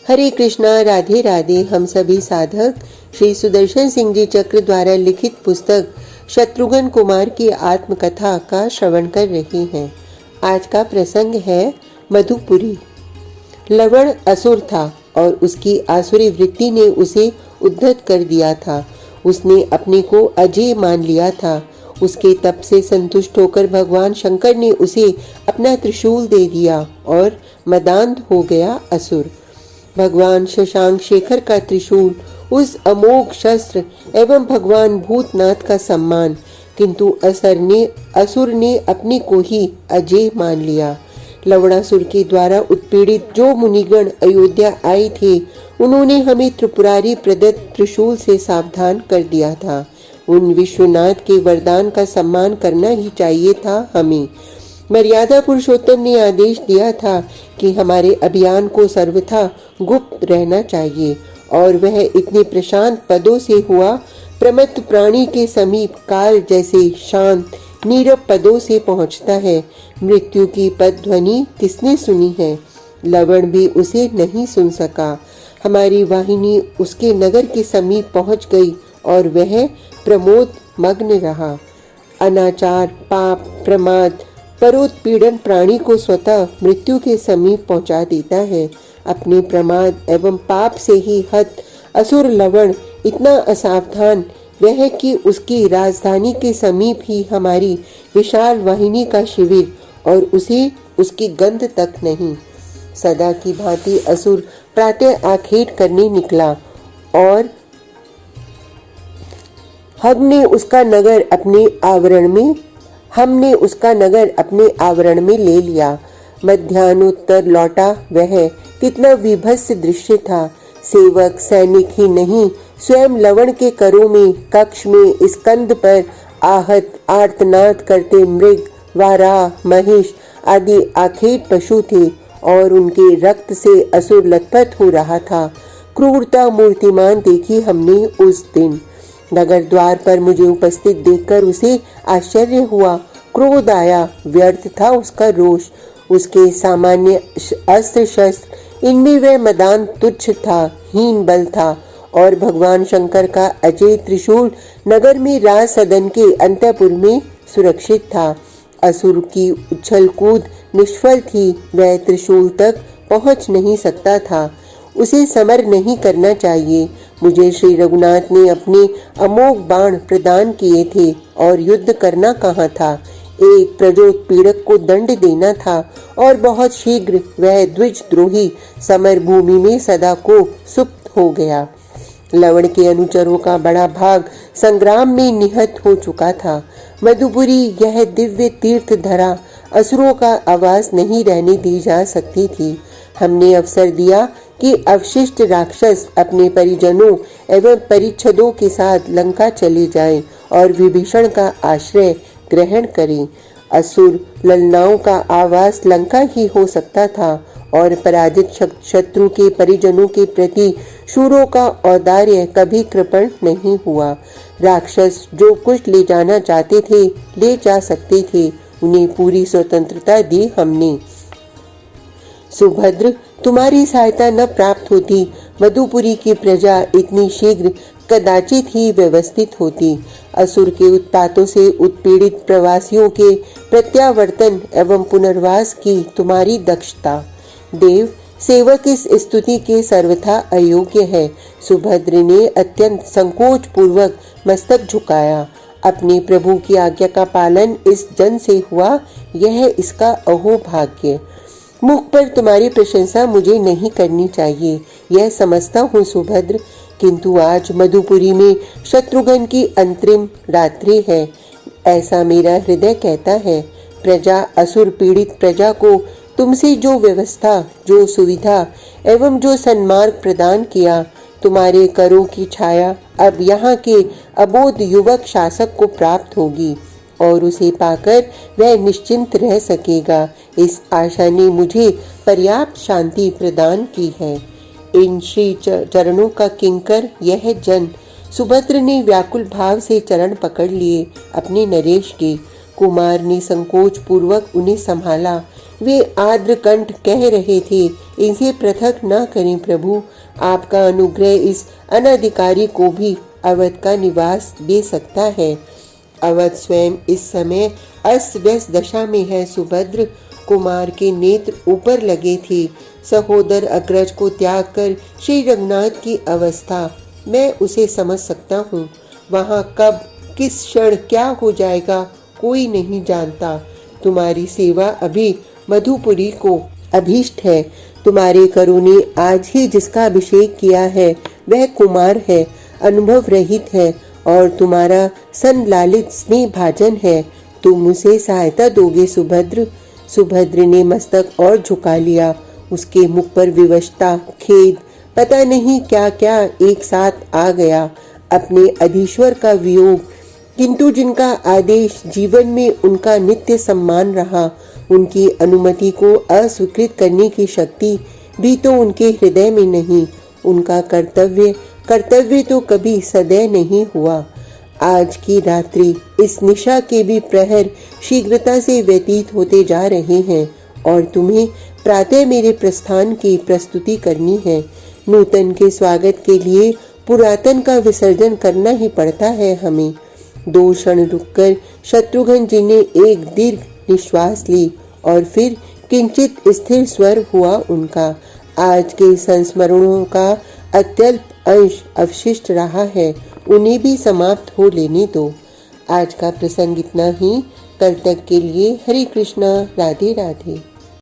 हरे कृष्णा, राधे राधे। हम सभी साधक श्री सुदर्शन सिंह जी चक्र द्वारा लिखित पुस्तक शत्रुघ्न कुमार की आत्मकथा का श्रवण कर रहे हैं। आज का प्रसंग है मधुपुरी। लवण असुर था और उसकी आसुरी वृत्ति ने उसे उद्धत कर दिया था। उसने अपने को अजय मान लिया था। उसके तप से संतुष्ट होकर भगवान शंकर ने उसे अपना त्रिशूल दे दिया और मदांध हो गया असुर। भगवान शशांक शेखर का त्रिशूल उस अमोघ शस्त्र एवं भगवान भूतनाथ का सम्मान, किंतु असुर ने अपने को ही अजय मान लिया। लवणासुर के द्वारा उत्पीड़ित जो मुनिगण अयोध्या आए थे, उन्होंने हमें त्रिपुरारी प्रदत्त त्रिशूल से सावधान कर दिया था। उन विश्वनाथ के वरदान का सम्मान करना ही चाहिए था हमें। मर्यादा पुरुषोत्तम ने आदेश दिया था कि हमारे अभियान को सर्वथा गुप्त रहना चाहिए, और वह इतने प्रशांत पदों से हुआ। प्रमत्त प्राणी के समीप काल जैसे शांत नीरव पदों से पहुंचता है। मृत्यु की पद ध्वनि किसने सुनी है? लवण भी उसे नहीं सुन सका। हमारी वाहिनी उसके नगर के समीप पहुंच गई और वह प्रमोद मग्न रहा। अनाचार, पाप, प्रमाद, परोत्पीड़न प्राणी को स्वतः मृत्यु के समीप पहुंचा देता है। अपने प्रमाद एवं पाप से ही हत असुर लवण इतना असावधान वह कि उसकी राजधानी के समीप ही हमारी विशाल वाहिनी का शिविर, और उसे उसकी गंध तक नहीं। सदा की भांति असुर प्रातः आखेट करने निकला और हमने उसका नगर अपने आवरण में ले लिया। मध्यान्होत्तर लौटा वह कितना विभत्स दृश्य था। सेवक सैनिक ही नहीं, स्वयं लवण के करों में, कक्ष में, स्कंद पर आहत आर्तनाद करते मृग, वाराह, महिष आदि आखेट पशु थे, और उनके रक्त से असुर लथपथ हो रहा था। क्रूरता मूर्तिमान देखी हमने उस दिन। नगर द्वार पर मुझे उपस्थित देखकर उसे आश्चर्य हुआ, क्रोध आया। व्यर्थ था उसका रोष। उसके सामान्य अस्त्र शस्त्र, इनमें वह मदान तुच्छ था, हीन बल था, और भगवान शंकर का अजय त्रिशूल नगर में राज सदन के अंतःपुर में सुरक्षित था। असुर की उछल कूद निष्फल थी। वह त्रिशूल तक पहुंच नहीं सकता था। उसे समर नहीं करना चाहिए। मुझे श्री रघुनाथ ने अपने अमोघ बाण प्रदान किए थे, और युद्ध करना कहाँ था। एक प्रजोत्पीड़क को दंड देना था, और बहुत शीघ्र वह द्विज द्रोही समर भूमि में सदा को सुप्त हो गया। लवण के अनुचरों का बड़ा भाग संग्राम में निहत हो चुका था। मधुपुरी, यह दिव्य तीर्थ धरा, असुरों का आवास नहीं रहने दी जा सकती थी। हमने अवसर दिया कि अवशिष्ट राक्षस अपने परिजनों एवं परिच्छदों के साथ लंका चले जाएं और विभीषण का आश्रय ग्रहण करें। असुर ललनाओं का आवास लंका ही हो सकता था, और पराजित शत्रु के परिजनों के प्रति शूरों का औदार्य कभी कृपण नहीं हुआ। राक्षस जो कुछ ले जाना चाहते थे ले जा सकते थे। उन्हें पूरी स्वतंत्रता दी हमने। सुभद्र, तुम्हारी सहायता न प्राप्त होती, मधुपुरी की प्रजा इतनी शीघ्र कदाचित ही व्यवस्थित होती। असुर के उत्पातों से उत्पीड़ित प्रवासियों के प्रत्यावर्तन एवं पुनर्वास की तुम्हारी दक्षता, देव सेवक इस स्तुति के सर्वथा अयोग्य है। सुभद्र ने अत्यंत संकोच पूर्वक मस्तक झुकाया। अपने प्रभु की आज्ञा का पालन इस जन से हुआ, यह इसका अहोभाग्य। मुख पर तुम्हारी प्रशंसा मुझे नहीं करनी चाहिए, यह समझता हूँ सुभद्र, किंतु आज मधुपुरी में शत्रुघ्न की अंतरिम रात्रि है, ऐसा मेरा हृदय कहता है। प्रजा, असुर पीड़ित प्रजा को तुमसे जो व्यवस्था, जो सुविधा एवं जो सन्मार्ग प्रदान किया, तुम्हारे करों की छाया अब यहाँ के अबोध युवक शासक को प्राप्त होगी, और उसे पाकर वह निश्चिंत रह सकेगा। इस आशा ने मुझे पर्याप्त शांति प्रदान की है। इन श्री चरणों का किंकर यह जन। सुभद्र ने व्याकुल भाव से चरण पकड़ लिए अपने नरेश के। कुमार ने संकोच पूर्वक उन्हें संभाला। वे आर्द्र कंठ कह रहे थे, इसे पृथक न करें प्रभु, आपका अनुग्रह इस अनधिकारी को भी अवध का निवास दे सकता है। अवध स्वयं इस समय अस्त व्यस्त दशा में है। सुभद्र कुमार के नेत्र ऊपर लगे थे। सहोदर अग्रज को त्याग कर श्री रघुनाथ की अवस्था मैं उसे समझ सकता हूँ। वहाँ कब किस क्षण क्या हो जाएगा कोई नहीं जानता। तुम्हारी सेवा अभी मधुपुरी को अभीष्ट है। तुम्हारे करों ने आज ही जिसका अभिषेक किया है वह कुमार है, अनुभव रहित है और तुम्हारा संलालित स्नेह भाजन है। तुम उसे सहायता दोगे सुभद्र? सुभद्र ने मस्तक और झुका लिया। उसके मुख पर विवशता, खेद, पता नहीं क्या क्या एक साथ आ गया। अपने अधीश्वर का वियोग, किंतु जिनका आदेश जीवन में उनका नित्य सम्मान रहा, उनकी अनुमति को अस्वीकृत करने की शक्ति भी तो उनके हृदय में नहीं। उनका कर्तव्य तो कभी सदैव नहीं हुआ। आज की रात्रि, इस निशा के भी प्रहर शीघ्रता से व्यतीत होते जा रहे हैं और तुम्हें प्रातः मेरे प्रस्थान की प्रस्तुति करनी है। नूतन के स्वागत के लिए पुरातन का विसर्जन करना ही पड़ता है हमें। 2 क्षण रुककर शत्रुघ्न जी ने एक दीर्घ निश्वास ली और फिर किंचित स्थिर स्वर हुआ उनका। आज के संस्मरणों का अत्यल्प अंश अवशिष्ट रहा है, उन्हें भी समाप्त हो लेने दो। आज का प्रसंग इतना ही। कल तक के लिए हरे कृष्णा, राधे राधे।